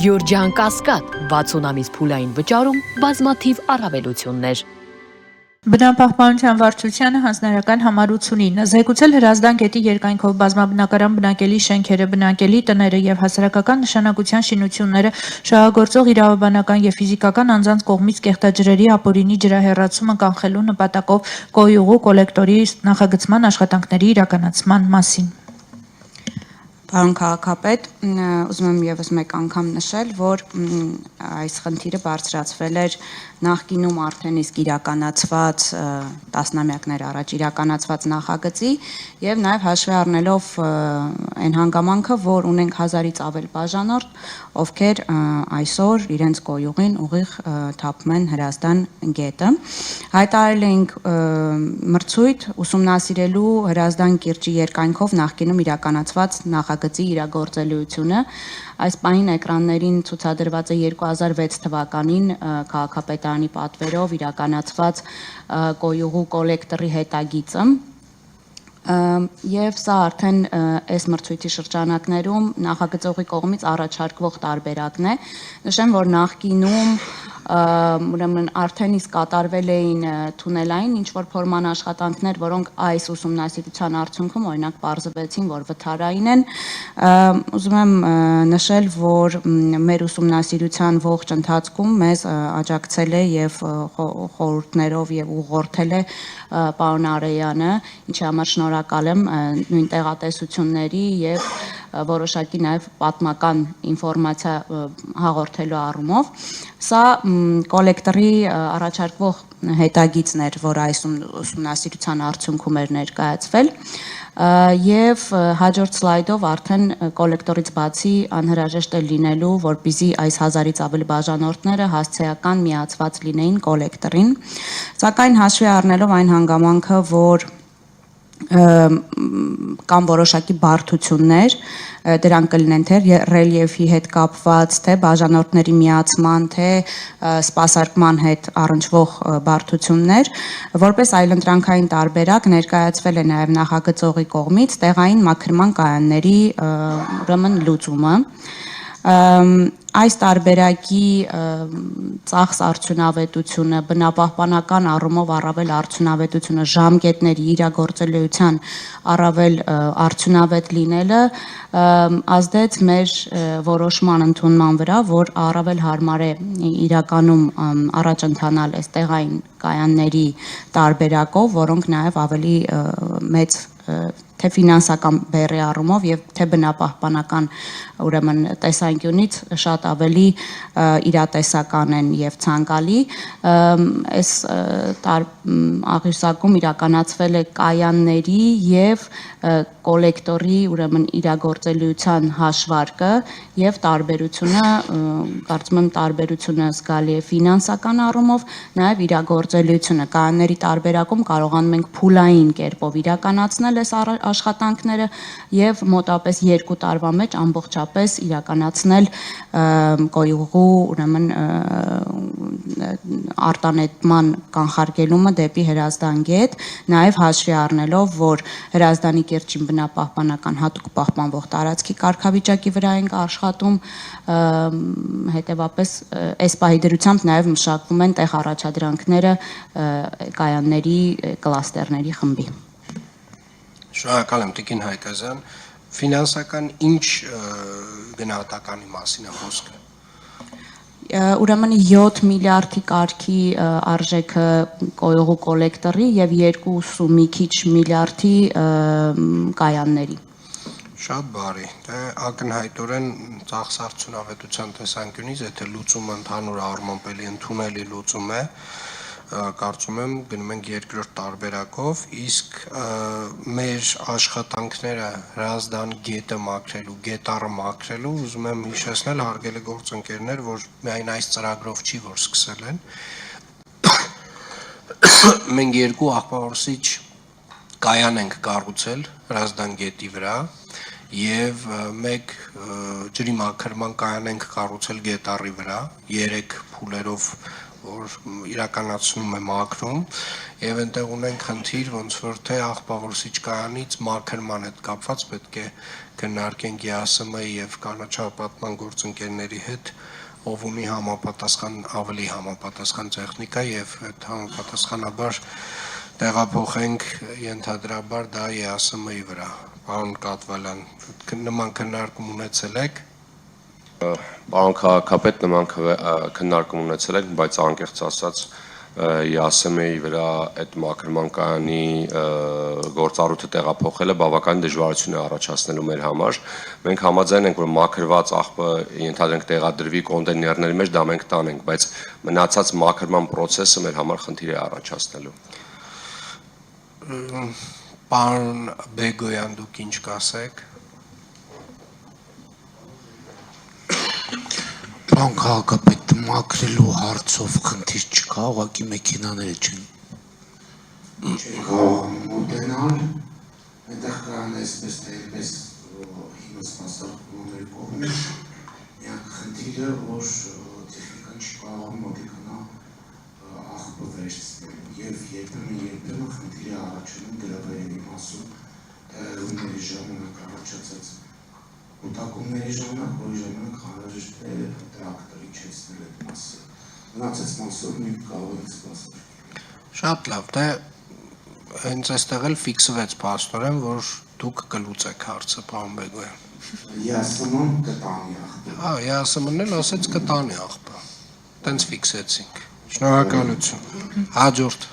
Գյորջյան Կասկադ 60 ամիս փուլային վճարում բազմաթիվ առավելություններ։ Բնապահպանության վարչությանը հանձնարարական համառություն ունի զեկուցել Հրազդան գետի երկայնքով բազմաբնակարան բնակելի շենքերը, բնակելի տները եւ հասարակական նշանակության շինությունները շահագործող իրավաբանական եւ ֆիզիկական անձանց կողմից կեղտաջրերի ապօրինի ջրահեռացումը կանխելու նպատակով կոյուղու կոլեկտորի նախագծման աշխատանքների իրականացման մասին։ Պարոն քաղաքապետ, ուզում եմ եւս մեկ անգամ նշել, որ այս խնդիրը բարձրացվել էր նախկինում արդեն իսկ իրականացված տասնամյակներ առաջ իրականացված նախագծի եւ նաեւ հաշվի առնելով այն հանգամանքը, որ ունենք 1000-ից ավել բաժանորդ, ովքեր այսօր իրենց կոյուղին ուղիղ թափում են Հրազդան գետը, հայտարարել ենք մրցույթ ուսումնասիրելու Հրազդան կիրճի երկայնքով նախկինում իրականացված նախագծի իրագործելիությունը։ Այս պահին էկրաններին ցուցադրված է 2006 թվականին քաղաքապետարանի պատվերով իրականացված կոյուղու կոլեկտորի հետագիծը եւ սա արդեն այս մրցույթի շրջանակներում նախագծողի կողմից առաջարկվող տարբերակն է։ Նշեմ, որ նախկինում ուրեմն արդեն իսկ կատարվել էին թունելային ինչ որ փորման աշխատանքներ, որոնք այս ուսումնասիրության արդյունքում օրինակ պարզվեցին, որ վթարային են։ Ուզում եմ նշել, որ մեր ուսումնասիրության ողջ ընթացքում մեզ աջակցել է եւ խորհուրդներով եւ ուղղորդել է պարոն Արեյանը, ինչի համար շնորհակալ եմ նույն տեղատեսությունների եւ որոշակի նաեւ պատմական ինֆորմացիա հաղորդելու առումով։ Սա կոլեկտորի առաջարկվող հետագիծն էր, որ այս ուսումնասիրության արդյունքում էր ներկայացվել եւ հաջորդ սլայդով արդեն կոլեկտորից բացի անհրաժեշտ է լինելու, որպեսզի այս 1000-ից ավել բաժանորդները հասցեական միացված լինեին կոլեկտորին, սակայն հաշվի առնելով այն հանգամանքը, որ կամ որոշակի բարդություններ, դրանք կլինեն թե ռելիեֆի հետ կապված, թե բաժանորդների միացման, թե սպասարկման հետ առնչվող բարդություններ, որպես այլընտրանքային տարբերակ ներկայացվել է նաև նախագծողի կողմից տեղային մաքրման կայանների ուրեմն լուծումը։ Այս տարբերակի ծախս արդյունավետությունը, բնապահպանական առումով առավել արդյունավետությունը, ժամկետների իրագործելիության առավել արդյունավետ լինելը ազդեց մեր որոշման ընդունման վրա, որ առավել հարմար է իրականում առաջ ընթանալ այս տեղային կայանների տարբերակով, որոնք նաև ավելի մեծ թե ֆինանսական բեռի առումով եւ թե բնապահպանական ուրեմն տեսանկյունից շատ ավելի իրատեսական են եւ ցանկալի։ Այս աղյուսակում իրականացվել է կայանների եւ կոլեկտորի ուրեմն իրագործելիության հաշվարկը եւ տարբերությունը, կարծում եմ տարբերությունը զգալի է ֆինանսական առումով, նաեւ իրագործելիությունը կայանների տարբերակում կարողանում ենք փուլային կերպով իրականացնել այս աշխատանքները եւ մոտապես 2 տարվա մեջ ամբողջապես իրականացնել կոյուղու ուրեմն արտանետման կանխարգելումը դեպի Հրազդան գետ, նաեւ հաշվի առնելով, որ Հրազդանի կիրճին բնապահպանական հատուկ պահպանվող տարածքի կարգավիճակի վրա ենք աշխատում, հետեւապես այս պահի դրությամբ նաեւ մշակվում են տեղ առաջադրանքները կայանների կլաստերների խմբի։ Շնորհակալ եմ Տիկին Հայկազյան, ֆինանսական ինչ գնահատականի մասին է խոսքը։ Ուրեմն 7 միլիարդի կարգի արժեքը կոյուղու կոլեկտորի եւ 2 մի քիչ միլիարդի կայանների։ Շատ բարի, դե ակնհայտորեն ծախս արդյունավետության տեսանկյունից, եթե լուծումը ընդհանուր առմամբ էլի ընդունելի լուծում է, կարծում եմ գնում ենք երկրորդ տարբերակով, իսկ մեր աշխատանքները Հրազդան գետը մաքրելու, գետառը մաքրելու, ուզում եմ հիշեցնել հարգելի գործընկերներ, որ միայն այս ծրագրով չի, որ սկսել են։ Մենք 2 աղբավարսիչ կայան ենք կառուցել Հրազդան գետի վրա եւ 1 ջրի մաքրման կայան ենք կառուցել գետառի վրա, 3 փուլերով որ իրականացնում է մաքրում, եւ այնտեղ ունենք խնդիր, ոնց որ թե աղբաղորսիչ կայանից մաքրման հետ կապված պետք է քննարկենք ԵԱՍՄ-ի եւ կանաչապատման գործընկերների հետ, ով ունի ավելի համապատասխան տեխնիկա եւ այդ համապատասխանաբար տեղափոխենք ենթադրաբար դա ԵԱՍՄ-ի վրա։ Պարոն Կատվալյան, նման քննարկում ունեցել եք։ Պարոն քաղաքապետ, նման քննարկում ունեցել եք, բայց անկեղծ ասած ԵԱՍՄ-ի վրա այդ մաքրման կայանի գործառույթը տեղափոխելը բավական դժվարություն է առաջացնելու մեր համար։ Մենք համաձայն ենք, որ մաքրված աղբը ենթադրենք տեղադրվի կոնտեյներների մեջ, դա մենք տանենք, բայց մնացած մաքրման process-ը մեր համար խնդիր է առաջացնելու։ Պարոն Բեգոյան, դուք ինչ կասեք։ Պարոն քաղաքապետ, մաքրելու հարցով խնդիր չկա, ուղղակի մեքենաները չեն կարող մոտենալ, այնտեղ կան այսպես թե այնպես հիմա սպասարկումների կողմից, միակ խնդիրը, որ տեխնիկան չի կարող մոտիկանա աղբը վերցնել, եւ երբեմն խնդիր է առաջանում գրավերերի մասում, տեղերումների ժամանակ առաջացած մոտակումների ժամանակ, որի ժամանակ անհրաժեշտ է տրակտորի իջեցնել այդ մասը։ Մնացած մասով մենք կարող ենք սպասարկել։ Շատ լավ, դե հենց այստեղ էլ ֆիքսվեց փաստորեն, որ դուք կլուծեք հարցը, պարոն Բեգոյան։ ԵԱՍՄ-ն կտանի աղբը։ Հա, ԵԱՍՄ-ն էլ ասեց կտանի աղբը։ Տենց ֆիքսեցինք։ Շնորհակալություն։ Հաջորդ